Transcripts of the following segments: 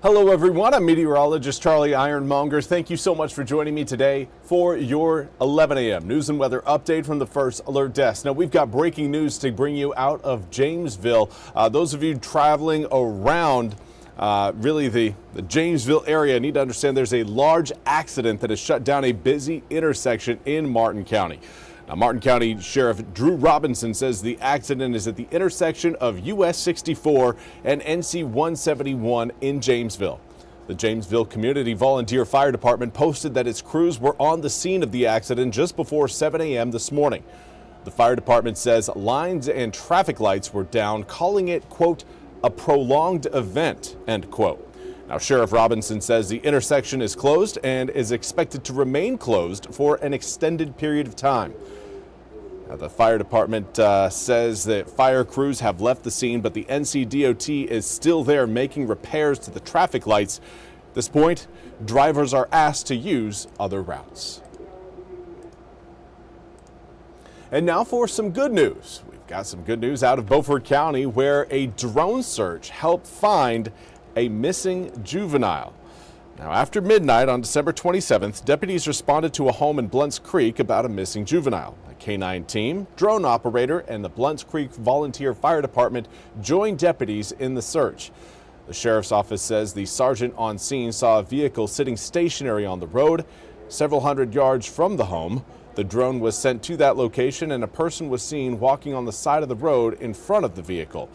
Hello everyone, I'm Meteorologist Charlie Ironmonger. Thank you so much for joining me today for your 11 a.m. news and weather update from the First Alert Desk. Now we've got breaking news to bring you out of Jamesville. Those of you traveling around really the Jamesville area need to understand there's a large accident that has shut down a busy intersection in Martin County. Now, Martin County Sheriff Drew Robinson says the accident is at the intersection of US 64 and NC 171 in Jamesville. The Jamesville Community Volunteer Fire Department posted that its crews were on the scene of the accident just before 7 a.m. this morning. The fire department says lines and traffic lights were down, calling it, quote, a prolonged event, end quote. Now, Sheriff Robinson says the intersection is closed and is expected to remain closed for an extended period of time. Now, the fire department says that fire crews have left the scene, but the NCDOT is still there making repairs to the traffic lights. At this point, drivers are asked to use other routes. And now for some good news. We've got some good news out of Beaufort County where a drone search helped find a missing juvenile. Now, after midnight on December 27th, deputies responded to a home in Blunt's Creek about a missing juvenile. A K-9 team, drone operator, and the Blunt's Creek Volunteer Fire Department joined deputies in the search. The sheriff's office says the sergeant on scene saw a vehicle sitting stationary on the road several hundred yards from the home. The drone was sent to that location and a person was seen walking on the side of the road in front of the vehicle.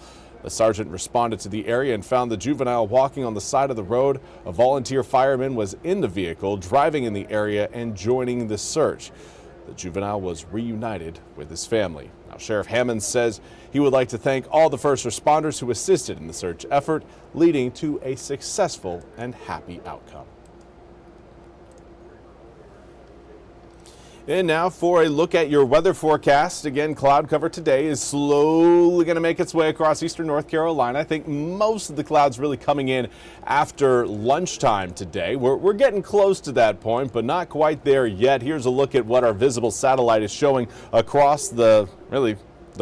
The sergeant responded to the area and found the juvenile walking on the side of the road. A volunteer fireman was in the vehicle, driving in the area and joining the search. The juvenile was reunited with his family. Now, Sheriff Hammond says he would like to thank all the first responders who assisted in the search effort, leading to a successful and happy outcome. And now for a look at your weather forecast. Again, cloud cover today is slowly going to make its way across eastern North Carolina. I think most of the clouds really coming in after lunchtime today. We're getting close to that point, but not quite there yet. Here's a look at what our visible satellite is showing across the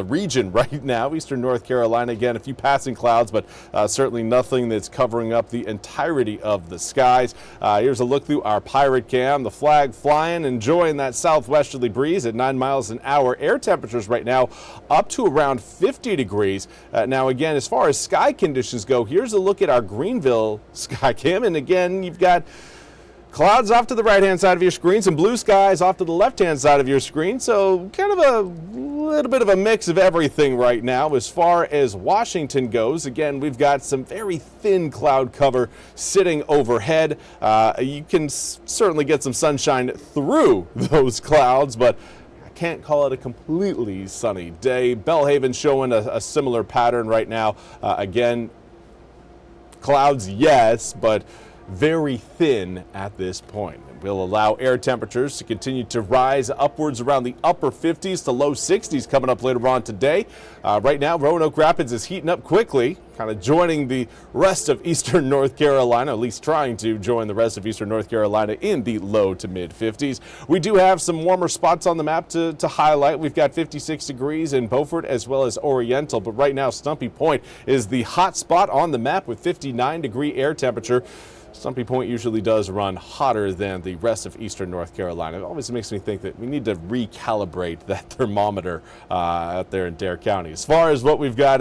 region right now, eastern North Carolina. Again, a few passing clouds, but certainly nothing that's covering up the entirety of the skies. Here's a look through our pirate cam. The flag flying, enjoying that southwesterly breeze at 9 miles an hour. Air temperatures right now up to around 50 degrees. Now, again, as far as sky conditions go, here's a look at our Greenville sky cam. And again, you've got clouds off to the right-hand side of your screen, some blue skies off to the left-hand side of your screen. So kind of a little bit of a mix of everything right now. As far as Washington goes, again, we've got some very thin cloud cover sitting overhead. You can certainly get some sunshine through those clouds, but I can't call it a completely sunny day. Belhaven showing a similar pattern right now. Again, clouds, yes, but very thin at this point. It will allow air temperatures to continue to rise upwards around the upper 50s to low 60s coming up later on today. Right now, Roanoke Rapids is heating up quickly, kind of joining the rest of eastern North Carolina, at least trying to join the rest of eastern North Carolina in the low to mid 50s. We do have some warmer spots on the map to highlight. We've got 56 degrees in Beaufort as well as Oriental, but right now Stumpy Point is the hot spot on the map with 59-degree air temperature. Stumpy Point usually does run hotter than the rest of eastern North Carolina. It always makes me think that we need to recalibrate that thermometer out there in Dare County. As far as what we've got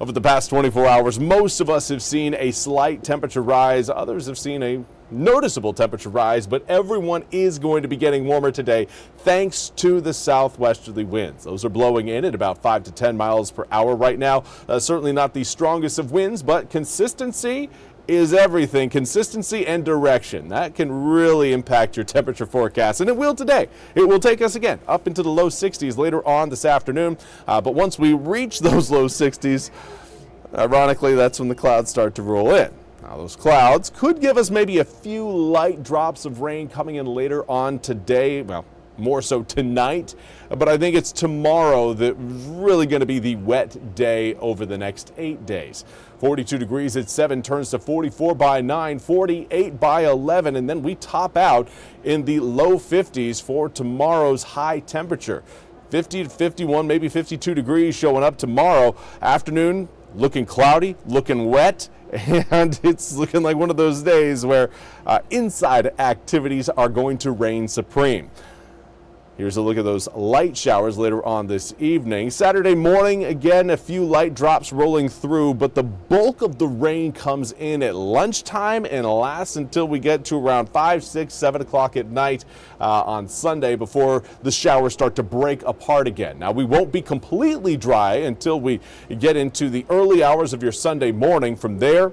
over the past 24 hours, most of us have seen a slight temperature rise. Others have seen a noticeable temperature rise, but everyone is going to be getting warmer today thanks to the southwesterly winds. Those are blowing in at about 5 to 10 miles per hour right now. Certainly not the strongest of winds, but consistency is everything. Consistency and direction. That can really impact your temperature forecast, and it will today. It will take us again up into the low 60s later on this afternoon, but once we reach those low 60s, ironically, that's when the clouds start to roll in. Now, those clouds could give us maybe a few light drops of rain coming in later on today. Well, more so tonight, but I think it's tomorrow that's really going to be the wet day over the next 8 days. 42 degrees at 7 turns to 44 by 9, 48 by 11, and then we top out in the low 50s for tomorrow's high temperature. 50 to 51, maybe 52 degrees showing up tomorrow afternoon. looking cloudy, looking wet, and it's looking like one of those days where inside activities are going to reign supreme. Here's a look at those light showers later on this evening. Saturday morning, again, a few light drops rolling through, but the bulk of the rain comes in at lunchtime and lasts until we get to around 5, 6, 7 o'clock at night on Sunday before the showers start to break apart again. Now, we won't be completely dry until we get into the early hours of your Sunday morning. From there,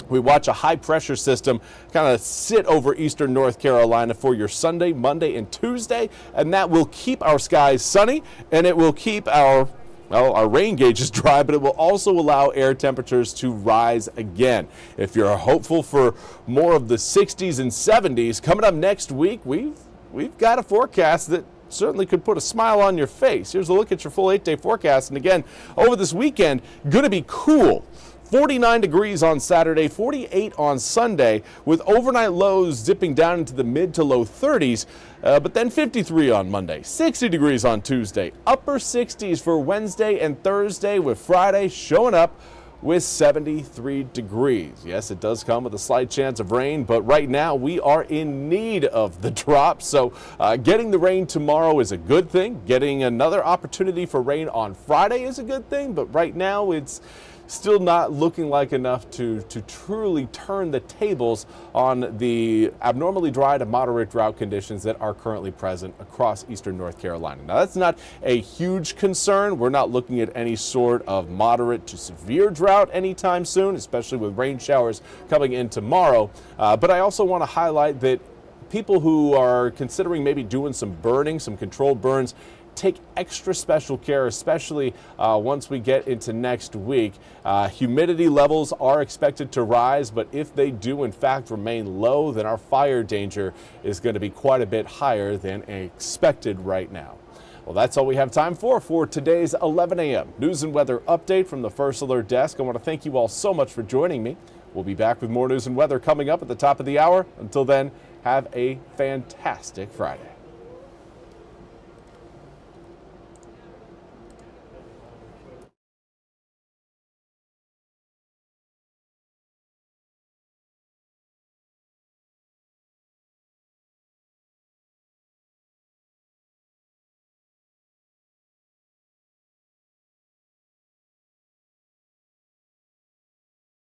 we watch a high pressure system kind of sit over eastern North Carolina for your Sunday, Monday, and Tuesday, and that will keep our skies sunny, and it will keep our rain gauges dry, but it will also allow air temperatures to rise again. If you're hopeful for more of the 60s and 70s, coming up next week, we've got a forecast that certainly could put a smile on your face. Here's a look at your full 8-day forecast, and again, over this weekend, going to be cool. 49 degrees on Saturday, 48 on Sunday, with overnight lows dipping down into the mid to low 30s, but then 53 on Monday, 60 degrees on Tuesday, upper 60s for Wednesday and Thursday, with Friday showing up with 73 degrees. Yes, it does come with a slight chance of rain, but right now we are in need of the drop. So getting the rain tomorrow is a good thing. Getting another opportunity for rain on Friday is a good thing, but right now it's still not looking like enough to truly turn the tables on the abnormally dry to moderate drought conditions that are currently present across eastern North Carolina. Now, that's not a huge concern. We're not looking at any sort of moderate to severe drought anytime soon, especially with rain showers coming in tomorrow. But I also want to highlight that people who are considering maybe doing some burning, some controlled burns, take extra special care, especially once we get into next week. Humidity levels are expected to rise, but if they do in fact remain low, then our fire danger is going to be quite a bit higher than expected right now. Well, that's all we have time for today's 11 a.m. news and weather update from the First Alert Desk. I want to thank you all so much for joining me. We'll be back with more news and weather coming up at the top of the hour. Until then, have a fantastic Friday.